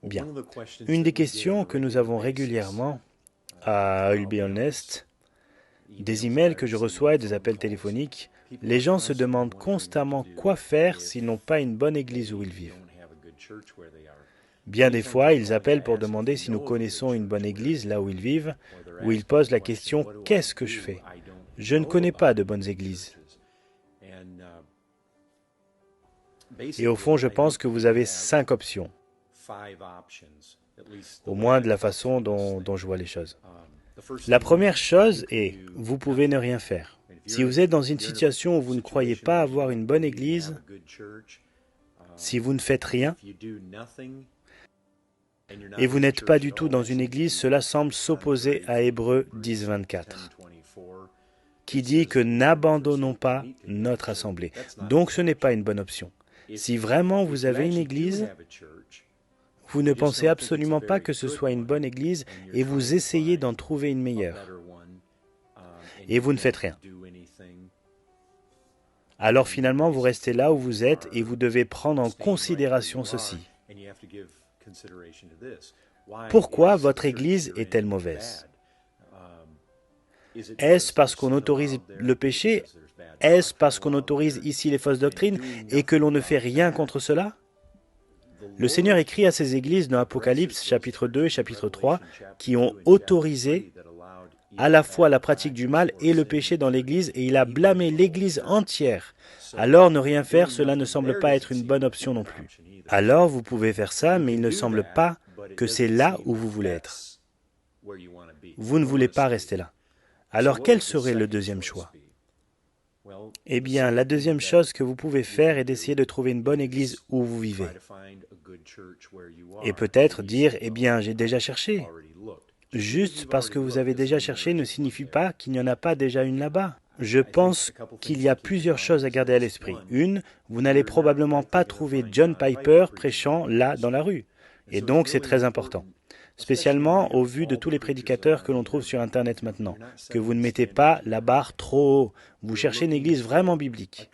Bien. Une des questions que nous avons régulièrement à I'll Be Honest, des emails que je reçois et des appels téléphoniques, les gens se demandent constamment quoi faire s'ils n'ont pas une bonne église où ils vivent. Bien des fois, ils appellent pour demander si nous connaissons une bonne église là où ils vivent, où ils posent la question « Qu'est-ce que je fais ?» Je ne connais pas de bonnes églises. Et au fond, je pense que vous avez 5 options, au moins de la façon dont je vois les choses. La première chose est, vous pouvez ne rien faire. Si vous êtes dans une situation où vous ne croyez pas avoir une bonne église, si vous ne faites rien, et vous n'êtes pas du tout dans une église, cela semble s'opposer à Hébreux 10, 24, qui dit que n'abandonnons pas notre assemblée. Donc ce n'est pas une bonne option. Si vraiment vous avez une église, vous ne pensez absolument pas que ce soit une bonne église et vous essayez d'en trouver une meilleure. Et vous ne faites rien. Alors finalement, vous restez là où vous êtes et vous devez prendre en considération ceci. Pourquoi votre église est-elle mauvaise? Est-ce parce qu'on autorise le péché? Est-ce parce qu'on autorise ici les fausses doctrines et que l'on ne fait rien contre cela? Le Seigneur écrit à ces églises dans Apocalypse chapitre 2 et chapitre 3 qui ont autorisé à la fois la pratique du mal et le péché dans l'église et il a blâmé l'église entière. Alors ne rien faire, cela ne semble pas être une bonne option non plus. Alors vous pouvez faire ça, mais il ne semble pas que c'est là où vous voulez être. Vous ne voulez pas rester là. Alors quel serait le deuxième choix? Eh bien, la deuxième chose que vous pouvez faire est d'essayer de trouver une bonne église où vous vivez. Et peut-être dire, eh bien, j'ai déjà cherché. Juste parce que vous avez déjà cherché ne signifie pas qu'il n'y en a pas déjà une là-bas. Je pense qu'il y a plusieurs choses à garder à l'esprit. Une, vous n'allez probablement pas trouver John Piper prêchant là dans la rue. Et donc c'est très important. Spécialement au vu de tous les prédicateurs que l'on trouve sur Internet maintenant, que vous ne mettez pas la barre trop haut. Vous cherchez une église vraiment biblique.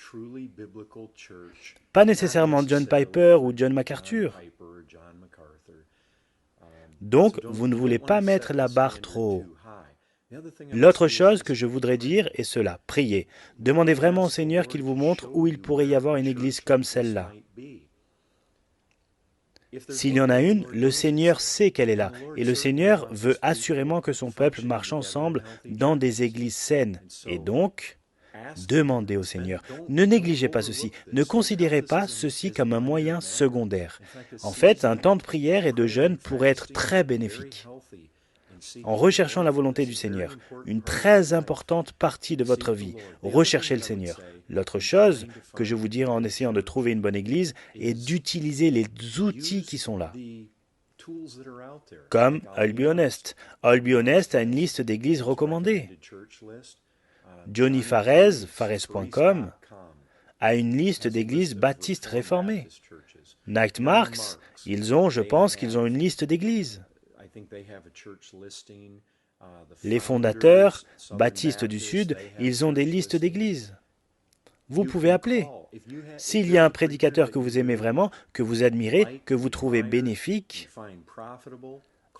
Pas nécessairement John Piper ou John MacArthur. Donc, vous ne voulez pas mettre la barre trop haut. L'autre chose que je voudrais dire est cela, priez. Demandez vraiment au Seigneur qu'il vous montre où il pourrait y avoir une église comme celle-là. S'il y en a une, le Seigneur sait qu'elle est là. Et le Seigneur veut assurément que son peuple marche ensemble dans des églises saines. Et donc, demandez au Seigneur. Ne négligez pas ceci. Ne considérez pas ceci comme un moyen secondaire. En fait, un temps de prière et de jeûne pourrait être très bénéfique. En recherchant la volonté du Seigneur, une très importante partie de votre vie, recherchez le Seigneur. L'autre chose que je vous dirai en essayant de trouver une bonne église est d'utiliser les outils qui sont là. Comme I'll Be Honest. I'll Be Honest a une liste d'églises recommandées. Johnny Fares, fares.com, a une liste d'églises baptistes réformées. Night Marks, je pense qu'ils ont une liste d'églises. Les fondateurs, baptistes du Sud, ils ont des listes d'églises. Vous pouvez appeler. S'il y a un prédicateur que vous aimez vraiment, que vous admirez, que vous trouvez bénéfique,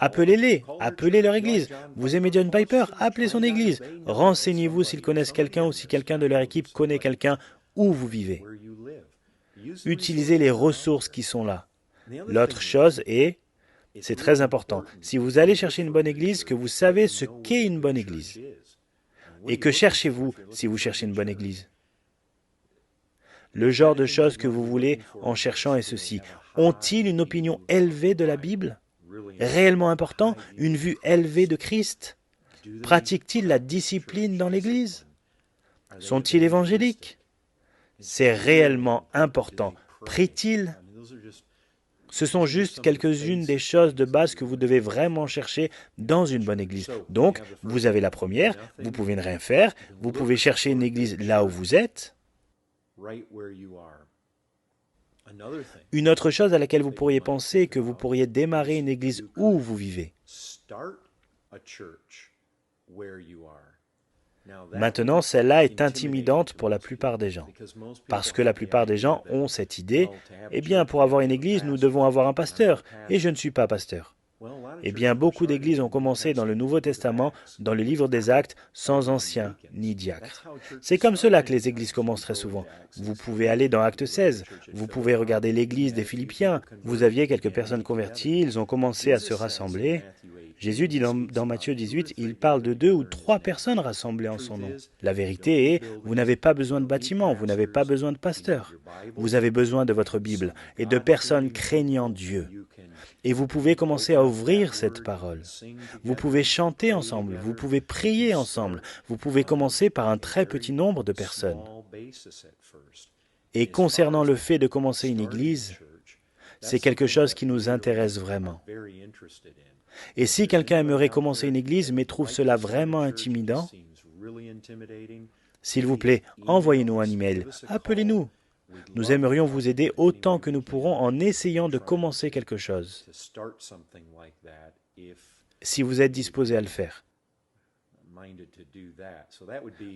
appelez-les, appelez leur église. Vous aimez John Piper, appelez son église. Renseignez-vous s'ils connaissent quelqu'un ou si quelqu'un de leur équipe connaît quelqu'un où vous vivez. Utilisez les ressources qui sont là. L'autre chose est, c'est très important, si vous allez chercher une bonne église, que vous savez ce qu'est une bonne église. Et que cherchez-vous si vous cherchez une bonne église? Le genre de choses que vous voulez en cherchant est ceci. Ont-ils une opinion élevée de la Bible? Réellement important? Une vue élevée de Christ? Pratiquent-ils la discipline dans l'Église? Sont-ils évangéliques? C'est réellement important. Prient-ils? Ce sont juste quelques-unes des choses de base que vous devez vraiment chercher dans une bonne église. Donc, vous avez la première, vous pouvez ne rien faire, vous pouvez chercher une église là où vous êtes. Une autre chose à laquelle vous pourriez penser est que vous pourriez démarrer une église où vous vivez. Maintenant, celle-là est intimidante pour la plupart des gens. Parce que la plupart des gens ont cette idée, eh bien, pour avoir une église, nous devons avoir un pasteur, et je ne suis pas pasteur. Eh bien, beaucoup d'églises ont commencé dans le Nouveau Testament, dans le livre des Actes, sans ancien ni diacre. C'est comme cela que les églises commencent très souvent. Vous pouvez aller dans Acte 16, vous pouvez regarder l'église des Philippiens. Vous aviez quelques personnes converties, ils ont commencé à se rassembler. Jésus dit dans Matthieu 18, il parle de 2 ou 3 personnes rassemblées en son nom. La vérité est, vous n'avez pas besoin de bâtiment, vous n'avez pas besoin de pasteur. Vous avez besoin de votre Bible et de personnes craignant Dieu. Et vous pouvez commencer à ouvrir cette parole. Vous pouvez chanter ensemble, vous pouvez prier ensemble, vous pouvez commencer par un très petit nombre de personnes. Et concernant le fait de commencer une église, c'est quelque chose qui nous intéresse vraiment. Et si quelqu'un aimerait commencer une église mais trouve cela vraiment intimidant, s'il vous plaît, envoyez-nous un email, appelez-nous. Nous aimerions vous aider autant que nous pourrons en essayant de commencer quelque chose, si vous êtes disposé à le faire.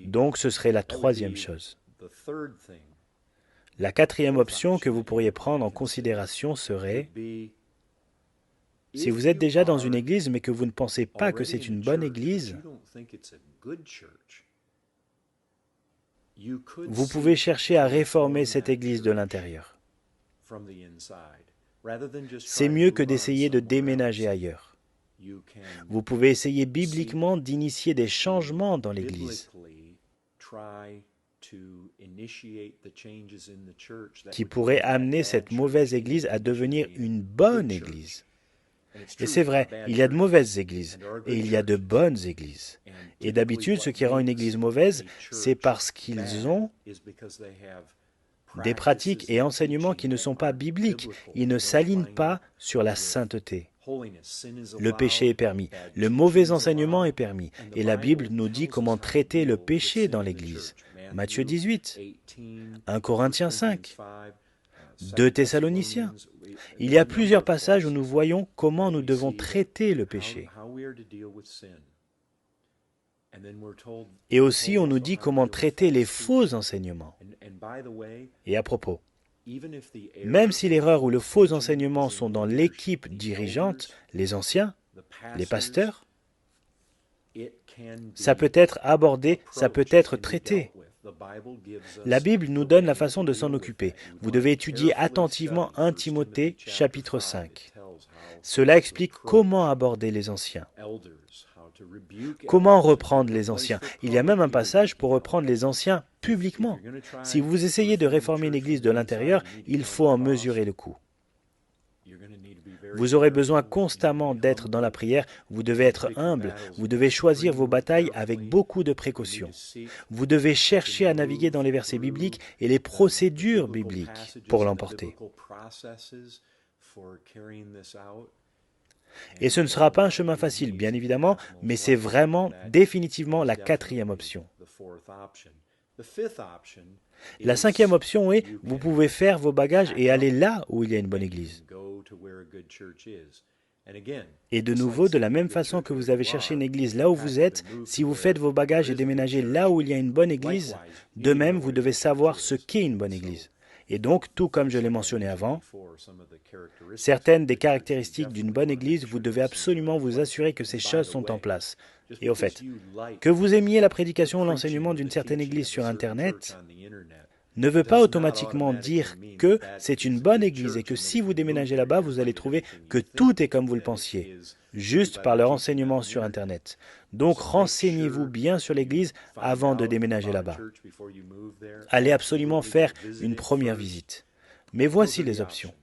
Donc ce serait la troisième chose. La quatrième option que vous pourriez prendre en considération serait, si vous êtes déjà dans une église mais que vous ne pensez pas que c'est une bonne église, vous pouvez chercher à réformer cette église de l'intérieur. C'est mieux que d'essayer de déménager ailleurs. Vous pouvez essayer bibliquement d'initier des changements dans l'église qui pourraient amener cette mauvaise église à devenir une bonne église. Et c'est vrai, il y a de mauvaises églises et il y a de bonnes églises. Et d'habitude, ce qui rend une église mauvaise, c'est parce qu'ils ont des pratiques et enseignements qui ne sont pas bibliques. Ils ne s'alignent pas sur la sainteté. Le péché est permis, le mauvais enseignement est permis. Et la Bible nous dit comment traiter le péché dans l'église. Matthieu 18, 1 Corinthiens 5, 2 Thessaloniciens. Il y a plusieurs passages où nous voyons comment nous devons traiter le péché. Et aussi, on nous dit comment traiter les faux enseignements. Et à propos, même si l'erreur ou le faux enseignement sont dans l'équipe dirigeante, les anciens, les pasteurs, ça peut être abordé, ça peut être traité. La Bible nous donne la façon de s'en occuper. Vous devez étudier attentivement 1 Timothée, chapitre 5. Cela explique comment aborder les anciens. Comment reprendre les anciens? Il y a même un passage pour reprendre les anciens publiquement. Si vous essayez de réformer une église de l'intérieur, il faut en mesurer le coût. Vous aurez besoin constamment d'être dans la prière, vous devez être humble, vous devez choisir vos batailles avec beaucoup de précautions. Vous devez chercher à naviguer dans les versets bibliques et les procédures bibliques pour l'emporter. Et ce ne sera pas un chemin facile, bien évidemment, mais c'est vraiment, définitivement la quatrième option. La cinquième option est, vous pouvez faire vos bagages et aller là où il y a une bonne église. Et de nouveau, de la même façon que vous avez cherché une église là où vous êtes, si vous faites vos bagages et déménagez là où il y a une bonne église, de même, vous devez savoir ce qu'est une bonne église. Et donc, tout comme je l'ai mentionné avant, certaines des caractéristiques d'une bonne église, vous devez absolument vous assurer que ces choses sont en place. Et au fait, que vous aimiez la prédication ou l'enseignement d'une certaine église sur Internet ne veut pas automatiquement dire que c'est une bonne église et que si vous déménagez là-bas, vous allez trouver que tout est comme vous le pensiez, juste par leur enseignement sur Internet. Donc, renseignez-vous bien sur l'église avant de déménager là-bas. Allez absolument faire une première visite. Mais voici les options.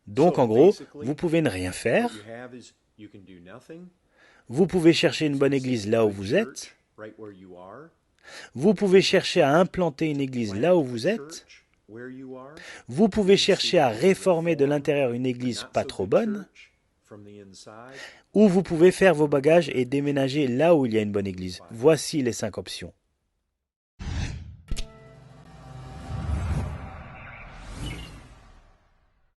Donc, en gros, vous pouvez ne rien faire. Vous pouvez chercher une bonne église là où vous êtes. Vous pouvez chercher à implanter une église là où vous êtes. Vous pouvez chercher à réformer de l'intérieur une église pas trop bonne. Ou vous pouvez faire vos bagages et déménager là où il y a une bonne église. Voici les 5 options.